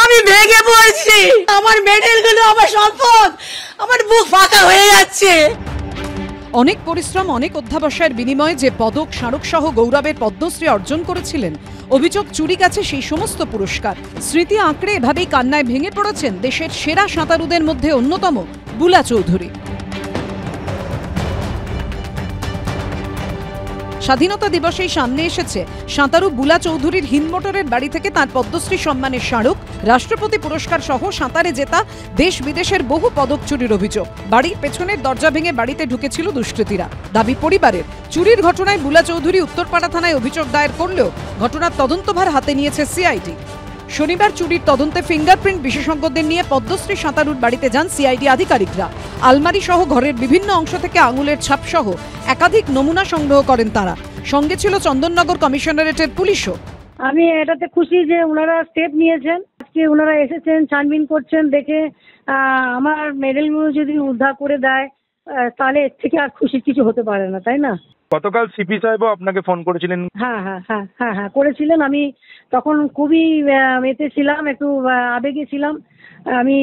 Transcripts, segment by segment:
আমি ভেঙে পড়ছি, আমার মেডেলগুলো, আমার সম্পদ, আমার বুক ফাঁকা হয়ে যাচ্ছে। অনেক পরিশ্রম, অনেক অধ্যাবসায়ের বিনিময়ে যে পদক, স্মারক সহ গৌরবের পদ্মশ্রী অর্জন করেছিলেন, অভিযোগ চুরি গেছে সেই সমস্ত পুরস্কার। স্মৃতি আঁকড়ে এভাবেই কান্নায় ভেঙে পড়েছেন দেশের সেরা সাঁতারুদের মধ্যে অন্যতম বুলা চৌধুরী। স্বাধীনতা দিবসেই সামনে এসেছে সাঁতারু বুলা চৌধুরীর হিন্দমোটরের বাড়ি থেকে তাঁর পদ্মশ্রী সম্মানের স্মারক, রাষ্ট্রপতি পুরস্কার সহ সাঁতারে জেতা দেশ বিদেশের বহু পদক চুরির অভিযোগ। বাড়ির পেছনের দরজা ভেঙে বাড়িতে ঢুকেছিল দুষ্কৃতীরা। দাবি পরিবারের, চুরির ঘটনায় বুলা চৌধুরী উত্তরপাড়া থানায় অভিযোগ দায়ের করলেও ঘটনার তদন্তভার হাতে নিয়েছে সিআইডি। শনিবার চুরির তদন্তে ফিঙ্গারপ্রিন্ট বিশেষজ্ঞদের নিয়ে পদ্মশ্রী সাঁতারুর বাড়িতে যান সিআইডি আধিকারিকরা। আলমারি সহ ঘরের বিভিন্ন অংশ থেকে আঙুলের ছাপ সহ একাধিক নমুনা সংগ্রহ করেন তারা। সঙ্গে ছিল চন্দননগর কমিশনারেটের পুলিশও। আমি এটাতে খুশি যে ওনারা স্টেপ নিয়েছেন, আজকে ওনারা এসেছেন, ছানবিন করছেন, দেখে আমার মেডেলগুলো যদি উদ্ধার করে দেয় তাহলে এর থেকে আর খুশির কিছু হতে পারে না, তাই না? গতকাল সিপি সাহেবও আপনাকে ফোন করেছিলেন। হ্যাঁ করেছিলেন। আমি তখন খুবই মেতে ছিলাম, একটু আবেগে ছিলাম। আমি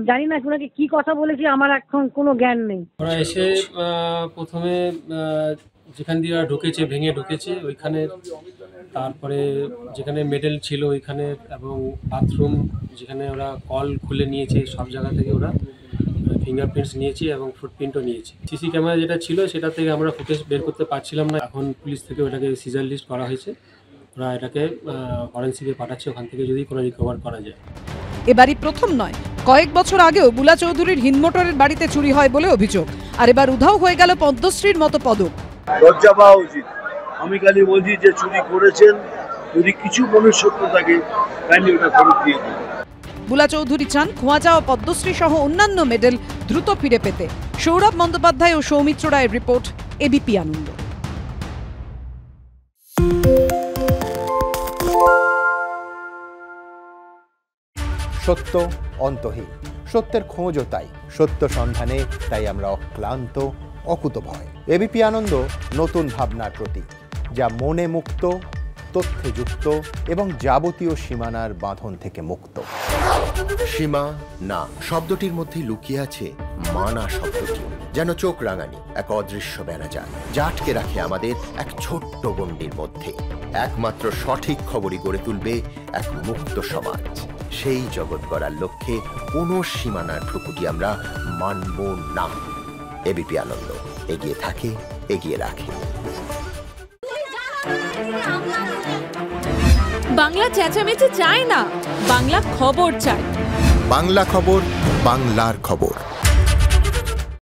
জানি না ওনাকে কি কথা বলেছি, আমার এখন কোনো জ্ঞান নেই। ওরা এসে প্রথমে যেখান দিয়ে ঢুকেছে, ভেঙে ঢুকেছে ওইখানে, তারপরে যেখানে মেডেল ছিল ওইখানে, এবং বাথরুম যেখানে ওরা কল খুলে নিয়েছে, সব জায়গা থেকে ওরা ফিঙ্গারপ্রিন্টস নিয়েছে এবং ফুটপ্রিন্টও নিয়েছে। সিসি ক্যামেরা যেটা ছিল সেটা থেকে আমরা ফুটেজ বের করতে পারছিলাম না। এখন পুলিশ থেকে ওটাকে সিজার লিস্ট করা হয়েছে, ওরা এটাকে ফরেন্সিকে পাঠাচ্ছে, ওখান থেকে যদি কোনো রিকভার করা যায়। এবারই প্রথম নয়, কয়েক বছর আগেও বুলা চৌধুরীর হিন্দমোটরের বাড়িতে চুরি হয় বলে অভিযোগ। আর এবার উধাও হয়ে গেল পদ্মশ্রীর মতো পদক। লজ্জা পাওয়া উচিত। আমি খালি বলছি যে চুরি করেছেন, যদি কিছু মনুষ্যত্ব থাকে তাহলে ওটা ফেরত দিয়ে দিন। বুলা চৌধুরী চান খোয়া যাওয়া পদ্মশ্রী সহ অন্যান্য মেডেল দ্রুত ফিরে পেতে। সৌরভ বন্দ্যোপাধ্যায় ও সৌমিত্র রায়ের রিপোর্ট, এবিপি আনন্দ। সত্য অন্তহীন, সত্যের খোঁজও তাই, সত্য সন্ধানে তাই আমরা অক্লান্ত, অকুতভয়। এবিপি আনন্দ নতুন ভাবনার প্রতীক, যা মনে মুক্ত, তথ্যে যুক্ত এবং যাবতীয় সীমানার বাঁধন থেকে মুক্ত। সীমা না শব্দটির মধ্যে লুকিয়ে আছে মানা শব্দটি, যেন চোখ রাঙানি এক অদৃশ্য বেড়াজাল, যা আটকে রাখে আমাদের এক ছোট্ট গণ্ডির মধ্যে। একমাত্র সঠিক খবরই গড়ে তুলবে এক মুক্ত সমাজ। সেই জগৎ গড়ার লক্ষ্যে কোনো সীমানার ঠুকুটি আমরা মানব না। এবিপি আনন্দ এগিয়ে থাকে, এগিয়ে রাখে। বাংলা চেঁচামেচি চায় না, বাংলা খবর চায়। বাংলা খবর, বাংলার খবর।